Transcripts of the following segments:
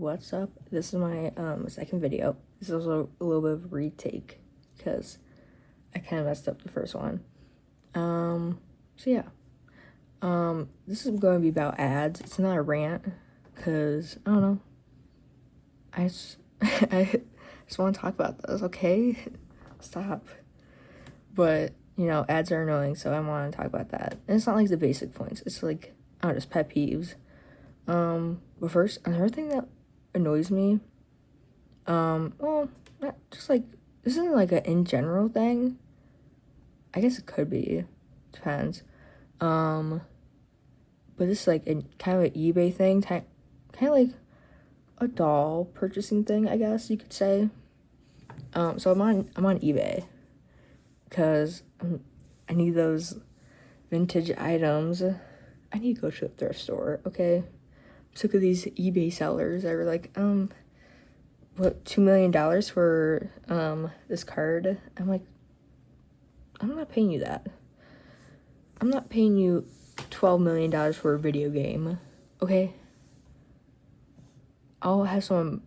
what's up? This is my second video. This is also a little bit of a retake because I kind of messed up the first one. So yeah. This is going to be about ads. It's not a rant because I don't know. I just want to talk about this, okay? Stop. But, you know, ads are annoying, so I want to talk about that. And it's not like the basic points. It's like, I don't know, just pet peeves. But first, another thing that annoys me, well, not just like, this isn't like a in general thing. I guess it could be. Depends. But this is like kind of an eBay thing, kind of like a doll purchasing thing, I guess you could say. So I'm on eBay because I need those vintage items. I need to go to a thrift store, okay? I'm sick of these eBay sellers that were like, what, $2 million for this card? I'm like, I'm not paying you that. I'm not paying you $12 million for a video game, okay? I'll have some.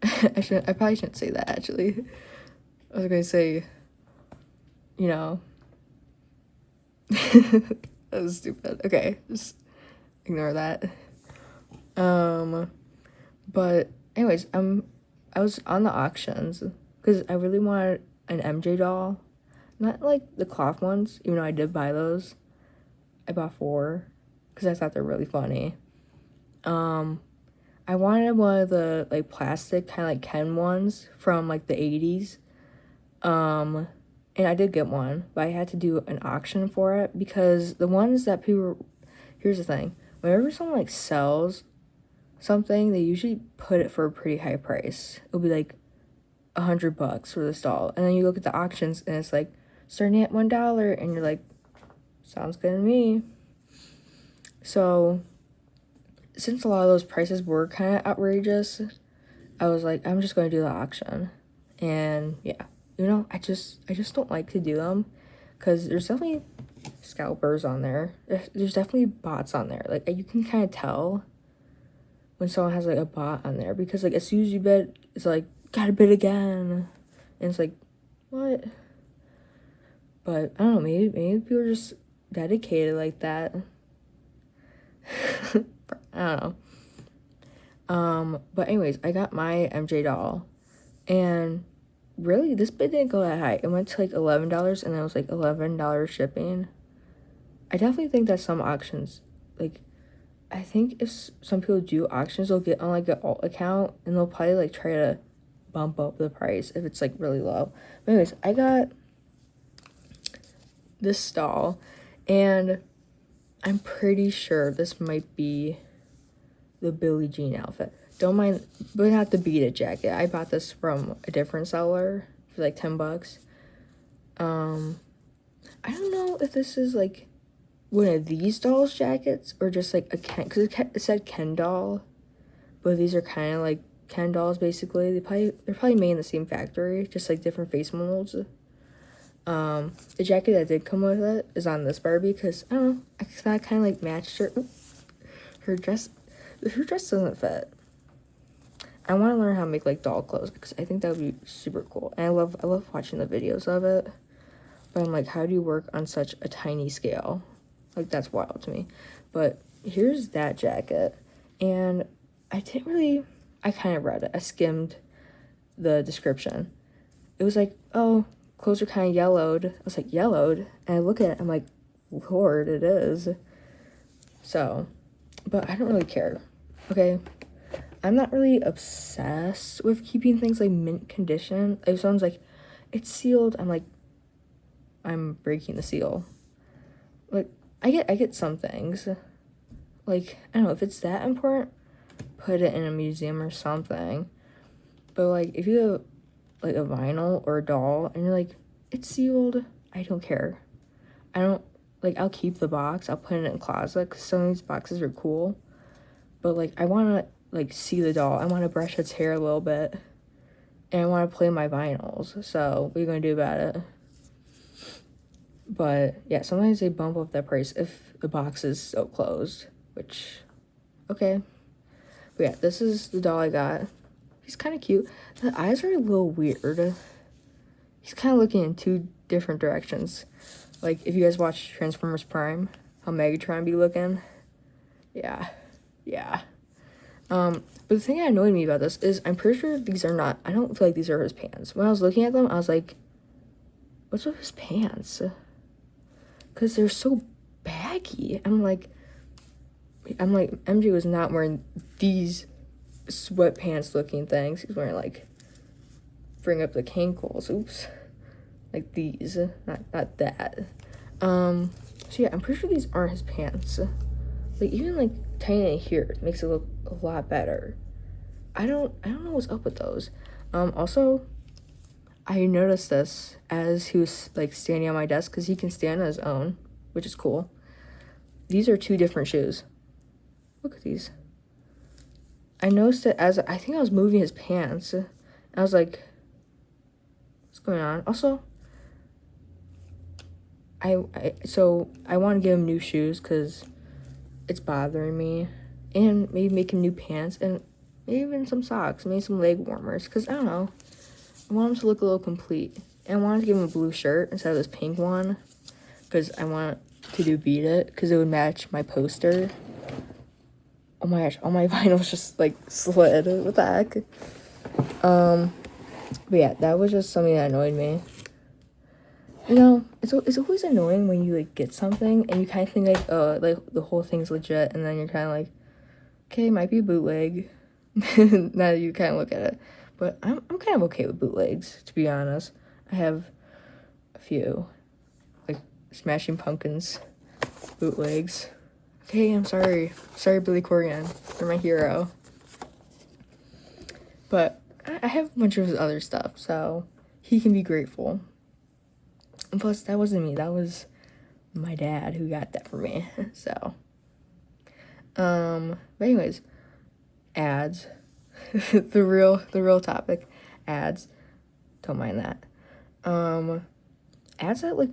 I probably shouldn't say that, actually. I was gonna say, you know. That was stupid. Okay, just ignore that. But anyways, I was on the auctions because I really wanted an MJ doll. Not like the cloth ones, even though I did buy those. I bought 4 because I thought they're really funny. I wanted one of the like plastic kind of like Ken ones from like the 80s. And I did get one, but I had to do an auction for it because the ones that here's the thing. Whenever someone like sells something, they usually put it for a pretty high price. It'll be like $100 for this doll. And then you look at the auctions and it's like starting at $1 and you're like, sounds good to me. So since a lot of those prices were kind of outrageous, I was like, I'm just going to do the auction. And yeah, you know, I just don't like to do them because there's definitely scalpers on there. There's definitely bots on there. Like, you can kind of tell when someone has like a bot on there because like as soon as you bid, it's like, gotta bid again. And it's like, what? But I don't know, maybe people are just dedicated like that. I don't know. But anyways, I got my MJ doll, and really, this bid didn't go that high. It went to like $11, and then it was like $11 shipping. I definitely think that some auctions, like, I think if some people do auctions, they'll get on like an alt account, and they'll probably like try to bump up the price if it's like really low. But anyways, I got this doll, and I'm pretty sure this might be the Billie Jean outfit. Don't mind, but not the beaded jacket. I bought this from a different seller for like $10. I don't know if this is like one of these dolls' jackets or just like a Ken, because it said Ken doll, but these are kind of like Ken dolls basically. They're probably made in the same factory, just like different face molds. The jacket that did come with it is on this Barbie because I don't know, I thought kind of like matched her dress. Her dress doesn't fit. I want to learn how to make like doll clothes because I think that would be super cool. And I love watching the videos of it. But I'm like, how do you work on such a tiny scale? Like, that's wild to me. But here's that jacket. And I kind of read it. I skimmed the description. It was like, oh, clothes are kind of yellowed. I was like, yellowed? And I look at it, I'm like, Lord, it is. So, but I don't really care, okay? I'm not really obsessed with keeping things like mint condition. If someone's like, it's sealed, I'm like, I'm breaking the seal. Like, I get some things. Like, I don't know, if it's that important, put it in a museum or something. But like, if you have like a vinyl or a doll and you're like, it's sealed, I don't care. I don't, like, I'll keep the box, I'll put it in a closet because some of these boxes are cool. But like, I want to like see the doll. I want to brush its hair a little bit. And I want to play my vinyls. So what are you going to do about it? But yeah, sometimes they bump up that price if the box is still closed. Which, okay. But yeah, this is the doll I got. He's kind of cute. The eyes are a little weird. He's kind of looking in two different directions. Like, if you guys watch Transformers Prime, how Megatron be looking. Yeah. But the thing that annoyed me about this is I'm pretty sure these are not, I don't feel like these are his pants. When I was looking at them, I was like, what's with his pants? Because they're so baggy. I'm like, MJ was not wearing these sweatpants looking things. He's wearing like, bring up the cankles, oops. Like these, not that. So yeah, I'm pretty sure these aren't his pants. Like, even like tiny here makes it look a lot better. I don't know what's up with those. Also, I noticed this as he was like standing on my desk, because he can stand on his own, which is cool. These are two different shoes. Look at these. I noticed it as I think I was moving his pants. I was like, what's going on? Also, I want to give him new shoes because it's bothering me, and maybe make him new pants, and maybe even some socks, maybe some leg warmers, because I don't know, I want him to look a little complete. And I wanted to give him a blue shirt instead of this pink one, because I want to do Beat It, because it would match my poster. Oh my gosh, all my vinyls just like slid. What the heck? But yeah, that was just something that annoyed me. You know, it's always annoying when you like get something and you kind of think like, oh, like the whole thing's legit, and then you're kind of like, okay, it might be a bootleg. Now that you kind of look at it, but I'm kind of okay with bootlegs, to be honest. I have a few, like Smashing Pumpkins bootlegs. Okay, I'm sorry, Billy Corgan, you're my hero. But I have a bunch of his other stuff, so he can be grateful. And plus, that wasn't me. That was my dad who got that for me. So, but anyways, ads. the real topic, ads. Don't mind that. Ads that, like,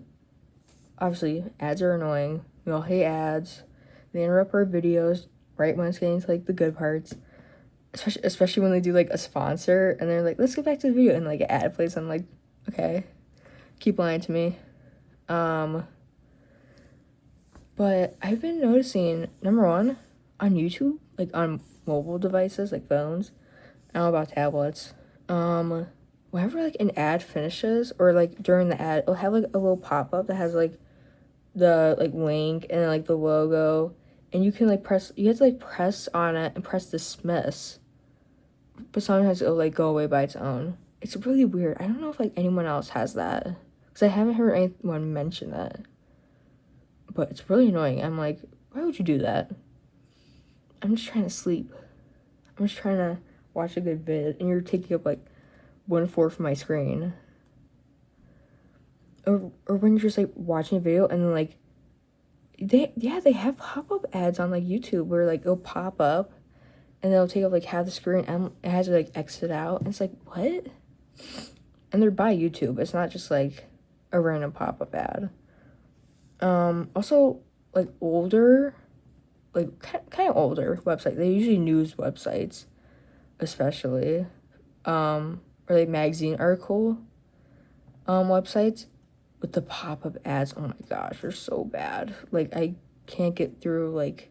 obviously, ads are annoying. We all hate ads. They interrupt our videos right when it's getting to, like, the good parts. Especially when they do, like, a sponsor, and they're like, let's get back to the video, and, like, an ad plays. I'm like, okay. Keep lying to me. But I've been noticing, number one, on YouTube, like on mobile devices, like phones, I don't know about tablets, whenever like an ad finishes, or like during the ad, it'll have like a little pop-up that has like the like link and like the logo, and you can like you have to like press on it and press dismiss, but sometimes it'll like go away by its own. It's really weird. I don't know if like anyone else has that, because I haven't heard anyone mention that. But it's really annoying. I'm like, why would you do that? I'm just trying to sleep. I'm just trying to watch a good vid, and you're taking up like 1/4 of my screen. Or when you're just like watching a video, and then like they have pop-up ads on like YouTube where like it'll pop up and they'll take up like half the screen, and it has to like exit out, and it's like, what? And they're by YouTube. It's not just like a random pop-up ad. Also, like older, like kind of older websites, they're usually news websites, especially, or like magazine article, websites with the pop-up ads. Oh my gosh, they're so bad. Like, I can't get through like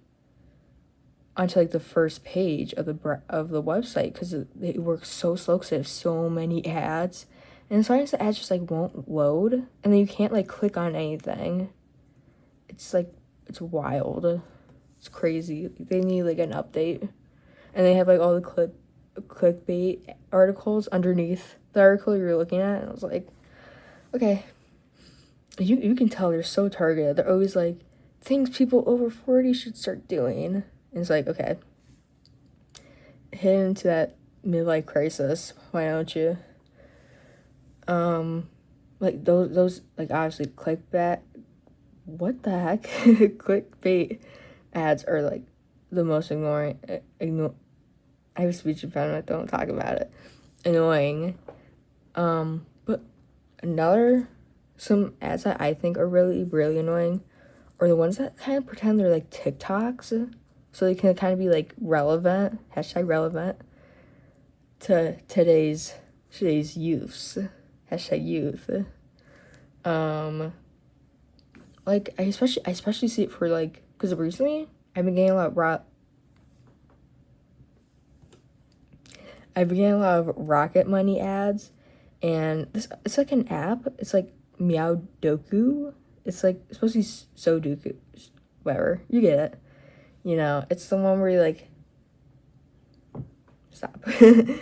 onto like the first page of the website, because they work so slow, because they have so many ads, and sometimes the ads just like won't load, and then you can't like click on anything. It's like, it's wild. It's crazy. They need like an update. And they have like all the clickbait articles underneath the article you're looking at. And I was like, okay. You can tell they're so targeted. They're always like, things people over 40 should start doing. And it's like, okay. Hit into that midlife crisis. Why don't you? Like those like obviously clickbait. What the heck? Clickbait ads are like the most annoying. I have a speech impediment, don't talk about it. Annoying. But some ads that I think are really, really annoying are the ones that kind of pretend they're like TikToks. so they can kind of be like relevant, hashtag relevant, to today's youths, hashtag youth. Like I especially see it for like, because recently I've been getting a lot of Rocket Money ads, and it's like an app. It's like Meow Doku. It's like it's supposed to be Sudoku, whatever. You get it. You know, it's the one where you like stop. You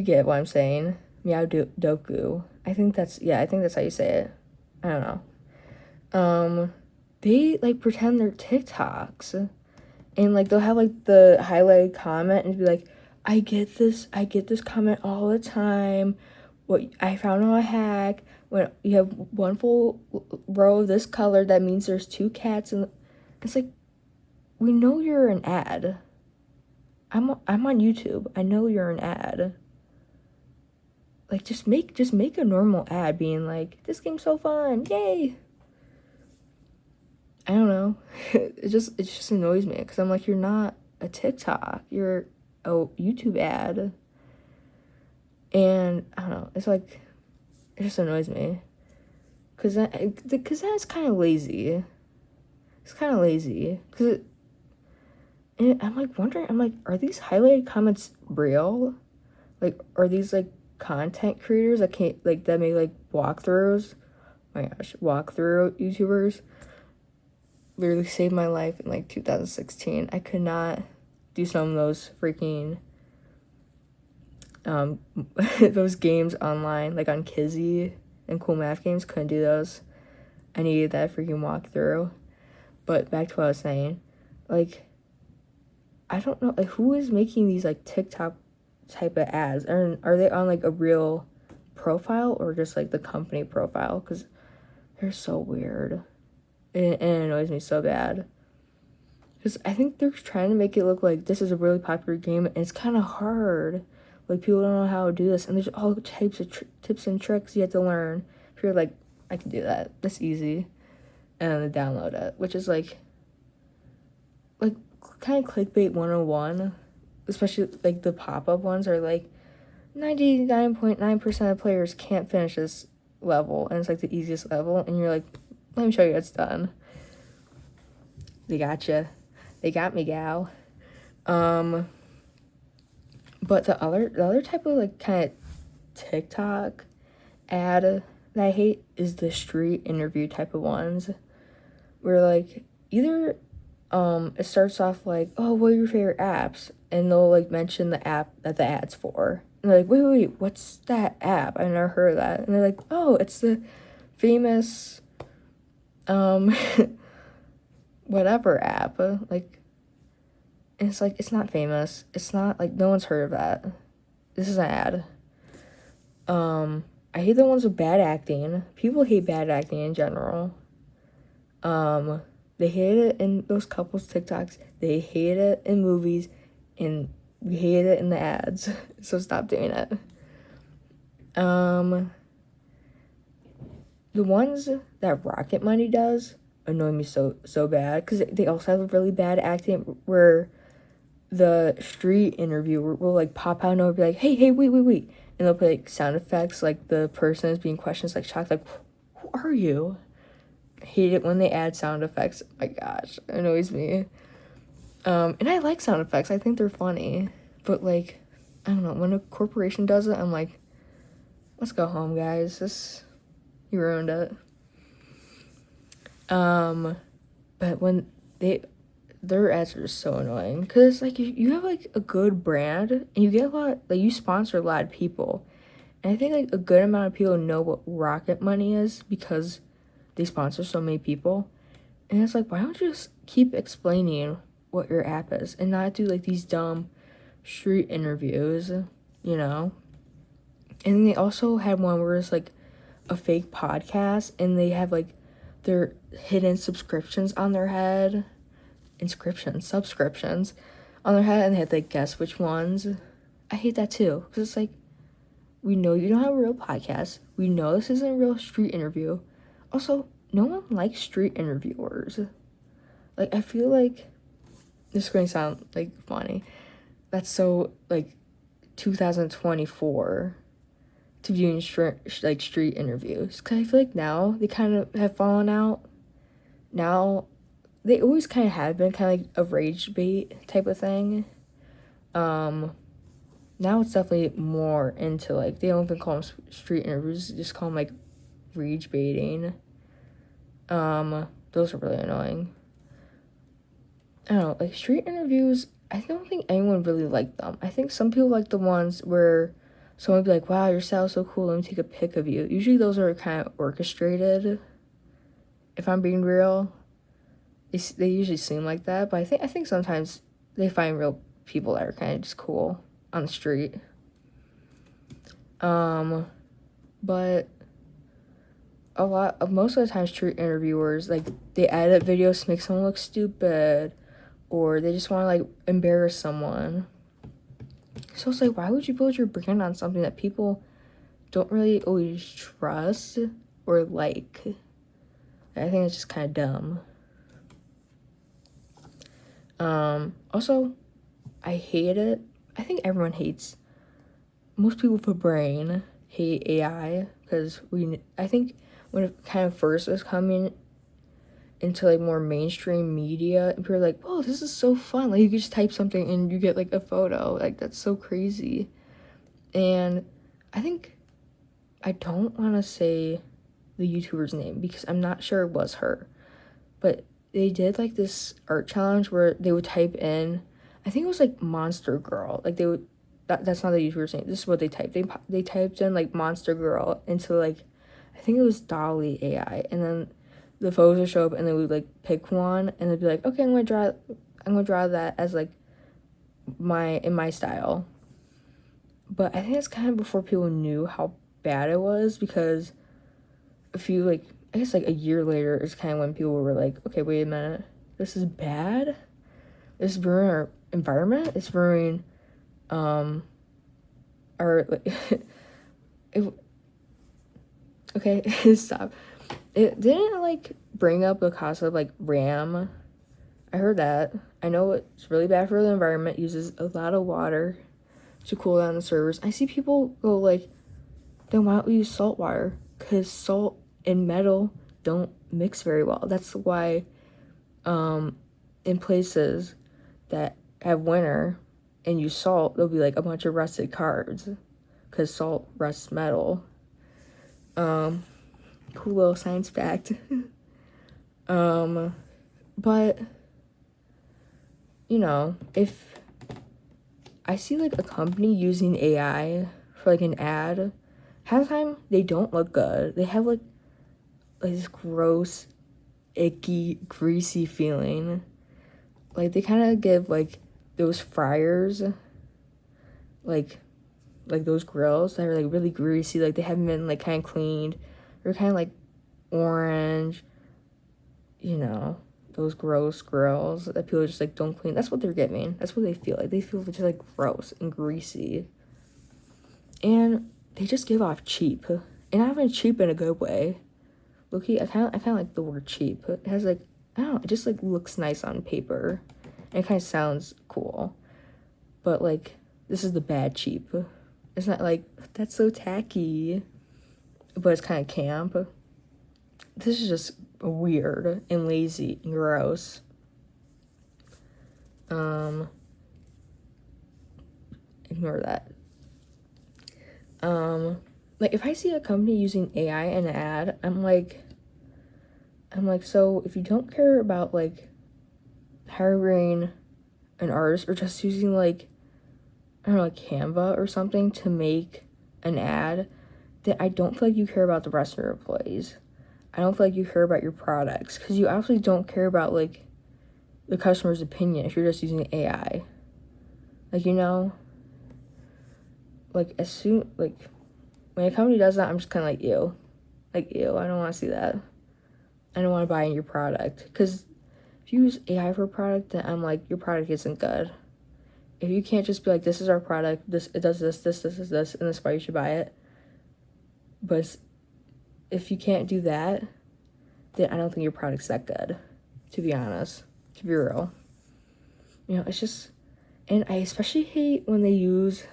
get what I'm saying. Meow Doku. I think that's how you say it. I don't know. They like pretend they're TikToks, and like they'll have like the highlighted comment and be like, I get this comment all the time. What I found out a hack, when you have one full row of this color, that means there's 2 cats, and it's like, we know you're an ad. I'm on YouTube. I know you're an ad. Like, just make a normal ad being like, this game's so fun, yay. I don't know. It just annoys me, because I'm like, you're not a TikTok. You're a YouTube ad. And I don't know. It's like, it just annoys me. Because that's kind of lazy. It's kind of lazy. And I'm like wondering, are these highlighted comments real? Like, are these like content creators that can't, like, that make like walkthroughs? Oh my gosh, walkthrough YouTubers literally saved my life in like 2016. I could not do some of those freaking those games online, like on Kizzy and Cool Math Games. Couldn't do those. I needed that freaking walkthrough. But back to what I was saying, like, I don't know, like, who is making these like TikTok type of ads? Are they on like a real profile or just like the company profile? Because they're so weird, and it annoys me so bad. Because I think they're trying to make it look like this is a really popular game, and it's kind of hard. Like, people don't know how to do this, and there's all types of tips and tricks you have to learn. If you're like, I can do that, that's easy, and then download it, which is like kind of clickbait 101. Especially like the pop-up ones are like 99.9% of players can't finish this level, and it's like the easiest level, and you're like, let me show you it's done. They gotcha. They got me, gal. But the other type of like kind of TikTok ad that I hate is the street interview type of ones, where like either it starts off like, oh, what are your favorite apps? And they'll like mention the app that the ad's for. And they're like, wait, what's that app? I never heard of that. And they're like, oh, it's the famous whatever app. Like, and it's like, it's not famous. It's not like, no one's heard of that. This is an ad. I hate the ones with bad acting. People hate bad acting in general. They hate it in those couples TikToks. They hate it in movies, and we hate it in the ads. So stop doing it. The ones that Rocket Money does annoy me so bad, because they also have really bad acting, where the street interviewer will like pop out and it'll be like, hey, wait, and they'll play like sound effects, like the person is being questioned, like shocked, like, who are you? I hate it when they add sound effects. Oh my gosh, it annoys me. And I like sound effects. I think they're funny, but like, I don't know, when a corporation does it, I'm like, let's go home, guys. You ruined it. But when their ads are so annoying, because like you have like a good brand, and you get a lot, like, you sponsor a lot of people, and I think like a good amount of people know what Rocket Money is because they sponsor so many people. And it's like, why don't you just keep explaining what your app is and not do like these dumb street interviews, you know? And then they also had one where it's like a fake podcast, and they have like their hidden subscriptions on their head. Subscriptions on their head, and they had to like guess which ones. I hate that too, because it's like, we know you don't have a real podcast. We know this isn't a real street interview. Also, no one likes street interviewers. Like, I feel like this is going to sound like funny. That's so like 2024 to be doing street interviews. Because I feel like now they kind of have fallen out. Now they always kind of have been kind of like a rage bait type of thing. Now it's definitely more into like, they don't even call them street interviews, just call them like rage baiting. Those are really annoying. I don't know, like street interviews, I don't think anyone really liked them. I think some people like the ones where someone would be like, wow, your style's so cool, let me take a pic of you. Usually those are kind of orchestrated, if I'm being real. They usually seem like that, but I think sometimes they find real people that are kind of just cool on the street. But most of the time street interviewers, like, they edit videos to make someone look stupid, or they just want to like embarrass someone. So it's like, why would you build your brand on something that people don't really always trust or like? I think it's just kind of dumb. Also, I hate it. I think everyone hates, most people with a brain hate AI, because I think when it kind of first was coming into like more mainstream media, and people were like, oh, this is so fun, like you could just type something and you get like a photo, like that's so crazy. And I think, I don't want to say the YouTuber's name because I'm not sure it was her, but they did like this art challenge where they would type in, I think it was like Monster Girl, like they would, that's not the YouTuber's name, this is what they typed, they typed in like Monster Girl into like, I think it was DALL-E AI, and then the photos would show up and they would like pick one and they'd be like, okay, I'm gonna draw that as like in my style. But I think it's kind of before people knew how bad it was, because I guess like a year later is kind of when people were like, okay, wait a minute, this is bad, this is ruining our environment, it's ruining our like okay, stop. It didn't like bring up the cost of like RAM. I heard that. I know it's really bad for the environment, uses a lot of water to cool down the servers. I see people go like, then why don't we use salt water? Because salt and metal don't mix very well. That's why in places that have winter and use salt, there'll be like a bunch of rusted cars, because salt rusts metal. Cool little science fact. But you know, if I see like a company using AI for like an ad, half the time they don't look good. They have like this gross, icky, greasy feeling. Like they kind of give like those fryers, like those grills that are like really greasy, like they haven't been like kind of cleaned. They're kind of like orange, you know, those gross grills that people just like don't clean. That's what they're giving. That's what they feel like. They feel just like gross and greasy. And they just give off cheap. And not even cheap in a good way. Look-y, I kind of like the word cheap. It has like, I don't know, it just like looks nice on paper. And it kind of sounds cool. But like, this is the bad cheap. It's not like, that's so tacky, but it's kind of camp. This is just weird and lazy and gross. Ignore that. Like if I see a company using AI in an ad, I'm like, so if you don't care about like hiring an artist or just using like, I don't know, like Canva or something to make an ad, then I don't feel like you care about the rest of your employees. I don't feel like you care about your products, because you absolutely don't care about like the customer's opinion if you're just using AI. Like, you know, like as soon, like when a company does that, I'm just kind of like, ew. Like, ew, I don't want to see that. I don't want to buy in your product. Because if you use AI for a product, then I'm like, your product isn't good. If you can't just be like, this is our product, it does this, and this is why you should buy it. But if you can't do that, then I don't think your product's that good, to be honest. to be real. You know, it's just, and I especially hate when they use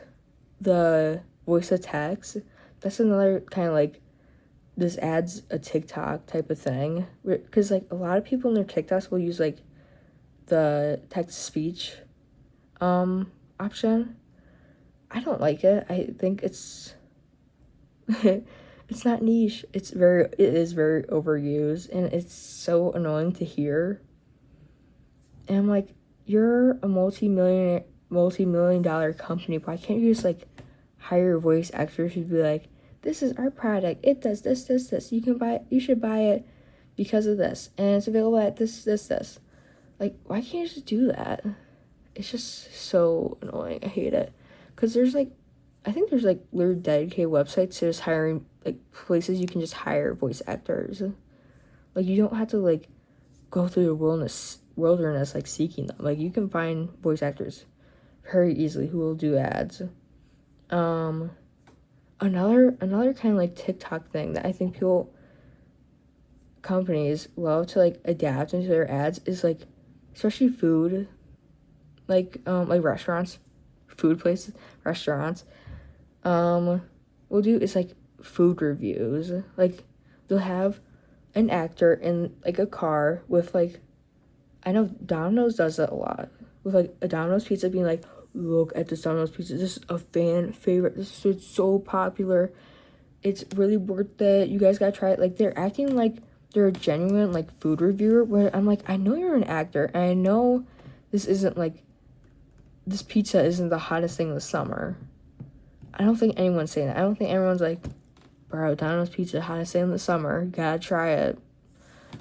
the voice to text. That's another kind of like, this adds a TikTok type of thing. Because like a lot of people in their TikToks will use like the text to speech option. I don't like it. I think it's it's not niche. It is very overused, and it's so annoying to hear. And I'm like, you're a multi-million dollar company. Why can't you just like hire voice actors who'd be like, this is our product. It does this. You should buy it because of this, and it's available at this. Like, why can't you just do that? It's just so annoying. I hate it. Because I think there's like weird dedicated websites to just hiring, like places you can just hire voice actors. Like, you don't have to like go through the wilderness like seeking them. Like, you can find voice actors very easily who will do ads. Another kind of like TikTok thing that I think companies love to like adapt into their ads is like, especially food, like restaurants, food places, restaurants, will do is like food reviews. Like, they'll have an actor in like a car with like, I know Domino's does that a lot, with like a Domino's pizza being like, look at this Domino's pizza, this is a fan favorite, this is so popular, it's really worth it, you guys gotta try it. Like, they're acting like they're a genuine like food reviewer, where I'm like, I know you're an actor, and I know this pizza isn't the hottest thing in the summer. I don't think anyone's saying that. I don't think everyone's like, bro, Domino's pizza, hottest thing in the summer, gotta try it,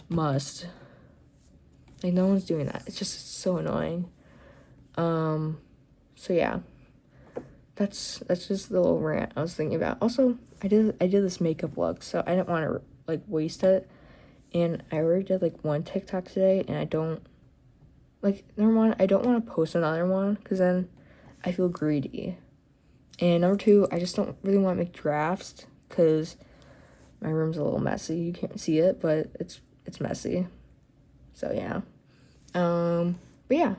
must. Like, no one's doing that. It's just so annoying. So yeah, that's just the little rant I was thinking about. Also, I did this makeup look, so I didn't want to like waste it, and I already did like one TikTok today, and I don't want to post another one because then I feel greedy. And number two, I just don't really want to make drafts because my room's a little messy. You can't see it, but it's messy. So yeah. But yeah.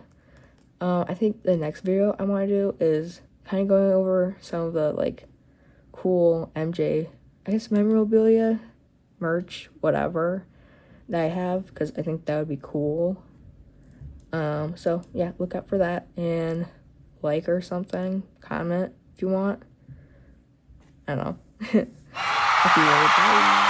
I think the next video I want to do is kind of going over some of the like cool MJ, I guess, memorabilia, merch, whatever that I have, because I think that would be cool. So yeah, look out for that, and like or something, comment if you want. I don't know. If you really, bye.